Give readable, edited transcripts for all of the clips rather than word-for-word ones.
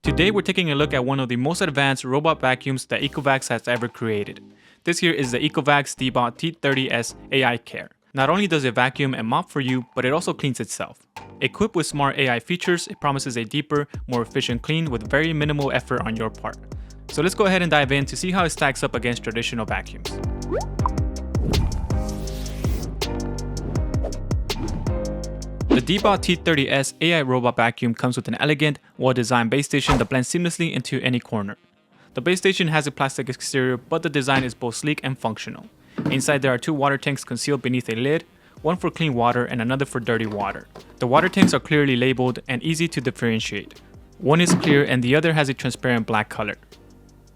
Today we're taking a look at one of the most advanced robot vacuums that Ecovacs has ever created. This here is the Ecovacs Deebot T30S AI Care. Not only does it vacuum and mop for you, but it also cleans itself. Equipped with smart AI features, it promises a deeper, more efficient clean with very minimal effort on your part. So let's go ahead and dive in to see how it stacks up against traditional vacuums. The Deebot T30S AI robot vacuum comes with an elegant, well-designed base station that blends seamlessly into any corner. The base station has a plastic exterior, but the design is both sleek and functional. Inside there are two water tanks concealed beneath a lid, one for clean water and another for dirty water. The water tanks are clearly labeled and easy to differentiate. One is clear and the other has a transparent black color.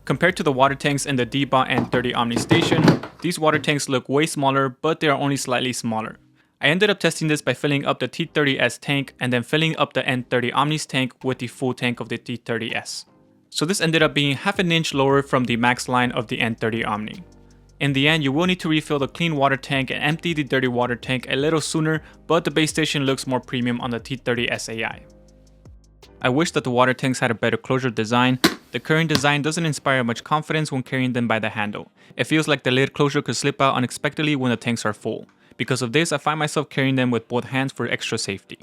Compared to the water tanks in the Deebot N30 Omni station, these water tanks look way smaller, but they are only slightly smaller. I ended up testing this by filling up the T30S tank and then filling up the N30 Omni's tank with the full tank of the T30S. So this ended up being half an inch lower from the max line of the N30 Omni. In the end, you will need to refill the clean water tank and empty the dirty water tank a little sooner, but the base station looks more premium on the T30S AI. I wish that the water tanks had a better closure design. The current design doesn't inspire much confidence when carrying them by the handle. It feels like the lid closure could slip out unexpectedly when the tanks are full. Because of this, I find myself carrying them with both hands for extra safety.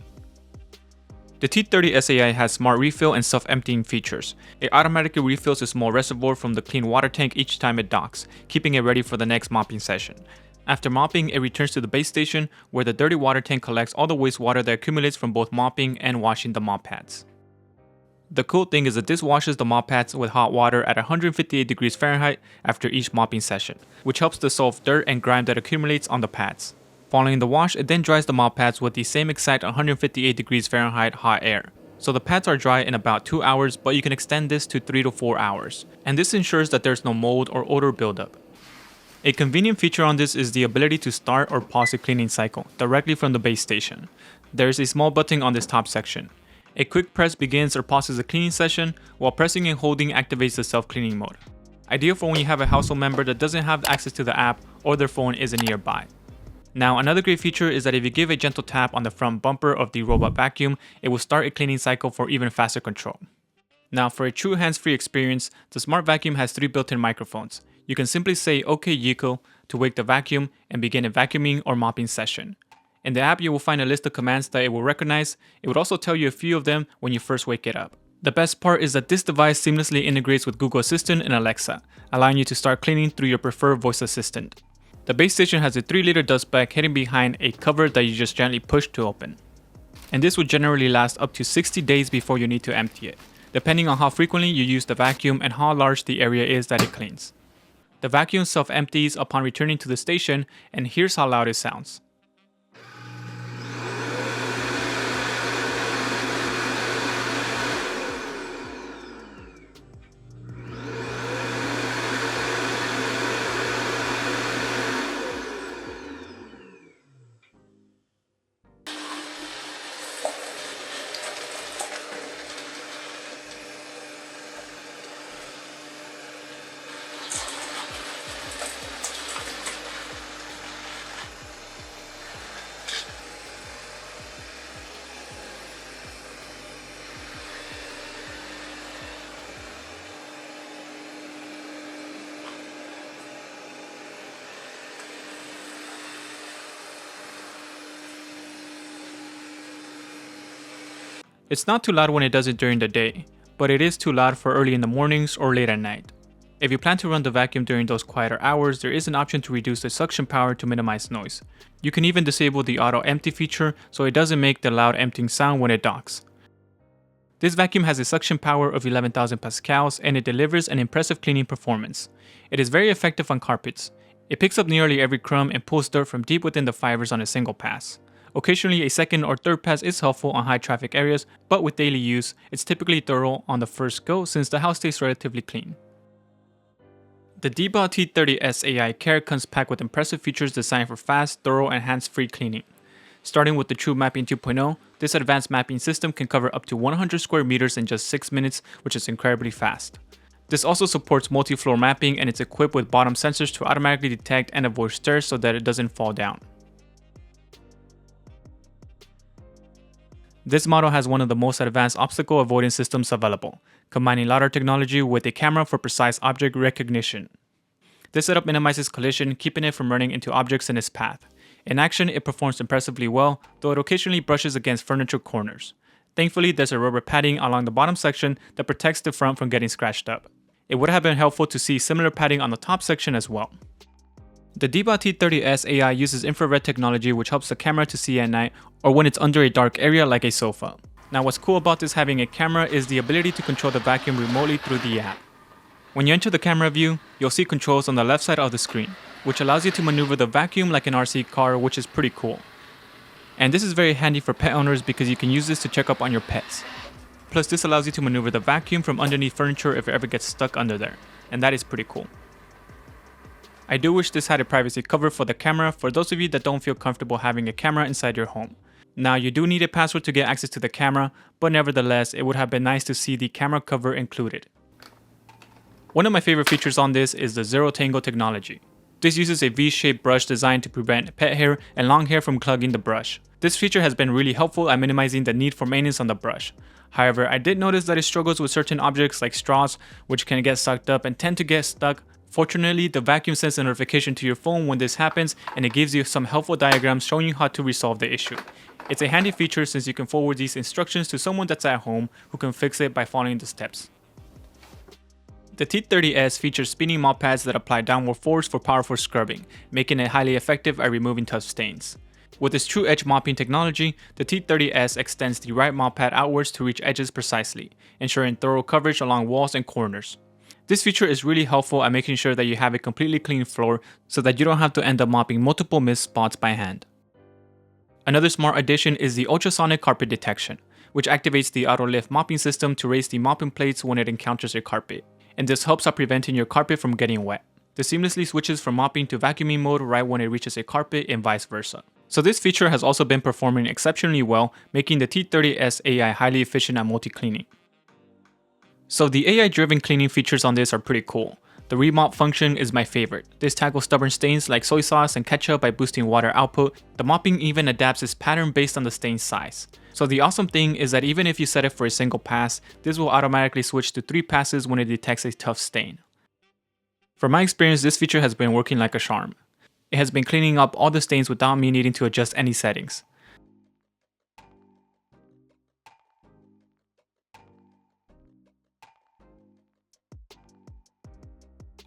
The T30S AI has smart refill and self-emptying features. It automatically refills a small reservoir from the clean water tank each time it docks, keeping it ready for the next mopping session. After mopping, it returns to the base station, where the dirty water tank collects all the wastewater that accumulates from both mopping and washing the mop pads. The cool thing is that this washes the mop pads with hot water at 158 degrees Fahrenheit after each mopping session, which helps dissolve dirt and grime that accumulates on the pads. Following the wash, it then dries the mop pads with the same exact 158 degrees Fahrenheit hot air. So the pads are dry in about 2 hours, but you can extend this to 3 to 4 hours. And this ensures that there's no mold or odor buildup. A convenient feature on this is the ability to start or pause a cleaning cycle directly from the base station. There is a small button on this top section. A quick press begins or pauses the cleaning session, while pressing and holding activates the self-cleaning mode. Ideal for when you have a household member that doesn't have access to the app or their phone isn't nearby. Now, another great feature is that if you give a gentle tap on the front bumper of the robot vacuum, it will start a cleaning cycle for even faster control. Now, for a true hands-free experience, the smart vacuum has 3 built-in microphones. You can simply say "OK Yiko" to wake the vacuum and begin a vacuuming or mopping session. In the app, you will find a list of commands that it will recognize. It would also tell you a few of them when you first wake it up. The best part is that this device seamlessly integrates with Google Assistant and Alexa, allowing you to start cleaning through your preferred voice assistant. The base station has a 3-liter dust bag hidden behind a cover that you just gently push to open. And this would generally last up to 60 days before you need to empty it, depending on how frequently you use the vacuum and how large the area is that it cleans. The vacuum self-empties upon returning to the station, and here's how loud it sounds. It's not too loud when it does it during the day, but it is too loud for early in the mornings or late at night. If you plan to run the vacuum during those quieter hours, there is an option to reduce the suction power to minimize noise. You can even disable the auto empty feature so it doesn't make the loud emptying sound when it docks. This vacuum has a suction power of 11,000 pascals and it delivers an impressive cleaning performance. It is very effective on carpets. It picks up nearly every crumb and pulls dirt from deep within the fibers on a single pass. Occasionally, a second or third pass is helpful on high traffic areas, but with daily use, it's typically thorough on the first go since the house stays relatively clean. The Deebot T30S AI Care comes packed with impressive features designed for fast, thorough, and hands-free cleaning. Starting with the TrueMapping 2.0, this advanced mapping system can cover up to 100 square meters in just 6 minutes, which is incredibly fast. This also supports multi-floor mapping and it's equipped with bottom sensors to automatically detect and avoid stairs so that it doesn't fall down. This model has one of the most advanced obstacle avoidance systems available, combining LiDAR technology with a camera for precise object recognition. This setup minimizes collision, keeping it from running into objects in its path. In action, it performs impressively well, though it occasionally brushes against furniture corners. Thankfully, there's a rubber padding along the bottom section that protects the front from getting scratched up. It would have been helpful to see similar padding on the top section as well. The Deebot T30S AI uses infrared technology which helps the camera to see at night or when it's under a dark area like a sofa. Now what's cool about this having a camera is the ability to control the vacuum remotely through the app. When you enter the camera view, you'll see controls on the left side of the screen, which allows you to maneuver the vacuum like an RC car, which is pretty cool. And this is very handy for pet owners because you can use this to check up on your pets. Plus this allows you to maneuver the vacuum from underneath furniture if it ever gets stuck under there, and that is pretty cool. I do wish this had a privacy cover for the camera for those of you that don't feel comfortable having a camera inside your home. Now you do need a password to get access to the camera, but nevertheless it would have been nice to see the camera cover included. One of my favorite features on this is the zero tangle technology. This uses a V-shaped brush designed to prevent pet hair and long hair from clogging the brush. This feature has been really helpful at minimizing the need for maintenance on the brush. However, I did notice that it struggles with certain objects like straws, which can get sucked up and tend to get stuck. Fortunately, the vacuum sends a notification to your phone when this happens, and it gives you some helpful diagrams showing you how to resolve the issue. It's a handy feature since you can forward these instructions to someone that's at home who can fix it by following the steps. The T30S features spinning mop pads that apply downward force for powerful scrubbing, making it highly effective at removing tough stains. With its TrueEdge mopping technology, the T30S extends the right mop pad outwards to reach edges precisely, ensuring thorough coverage along walls and corners. This feature is really helpful at making sure that you have a completely clean floor so that you don't have to end up mopping multiple missed spots by hand. Another smart addition is the ultrasonic carpet detection, which activates the auto lift mopping system to raise the mopping plates when it encounters a carpet, and this helps at preventing your carpet from getting wet. This seamlessly switches from mopping to vacuuming mode right when it reaches a carpet and vice versa. So this feature has also been performing exceptionally well, making the T30S AI highly efficient at multi-cleaning. So the AI-driven cleaning features on this are pretty cool. The remop function is my favorite. This tackles stubborn stains like soy sauce and ketchup by boosting water output. The mopping even adapts its pattern based on the stain size. So the awesome thing is that even if you set it for a single pass, this will automatically switch to 3 passes when it detects a tough stain. From my experience, this feature has been working like a charm. It has been cleaning up all the stains without me needing to adjust any settings.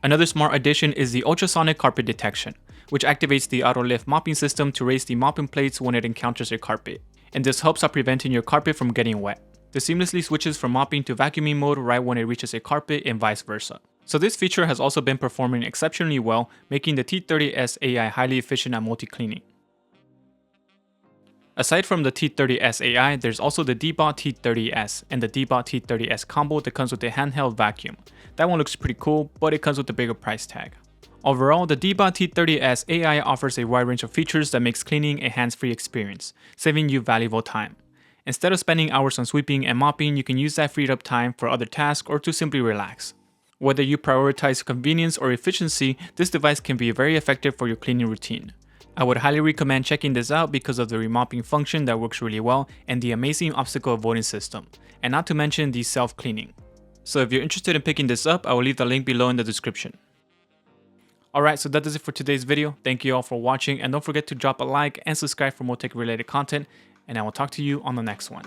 Another smart addition is the ultrasonic carpet detection, which activates the auto lift mopping system to raise the mopping plates when it encounters a carpet, and this helps at preventing your carpet from getting wet. This seamlessly switches from mopping to vacuuming mode right when it reaches a carpet and vice versa. So this feature has also been performing exceptionally well, making the T30S AI highly efficient at multi-cleaning. Aside from the T30S AI, there's also the Deebot T30S and the Deebot T30S combo that comes with a handheld vacuum. That one looks pretty cool, but it comes with a bigger price tag. Overall, the Deebot T30S AI offers a wide range of features that makes cleaning a hands-free experience, saving you valuable time. Instead of spending hours on sweeping and mopping, you can use that freed up time for other tasks or to simply relax. Whether you prioritize convenience or efficiency, this device can be very effective for your cleaning routine. I would highly recommend checking this out because of the remopping function that works really well and the amazing obstacle avoidance system, and not to mention the self-cleaning. So if you're interested in picking this up, I will leave the link below in the description. Alright, so that does it for today's video. Thank you all for watching, and don't forget to drop a like and subscribe for more tech related content, and I will talk to you on the next one.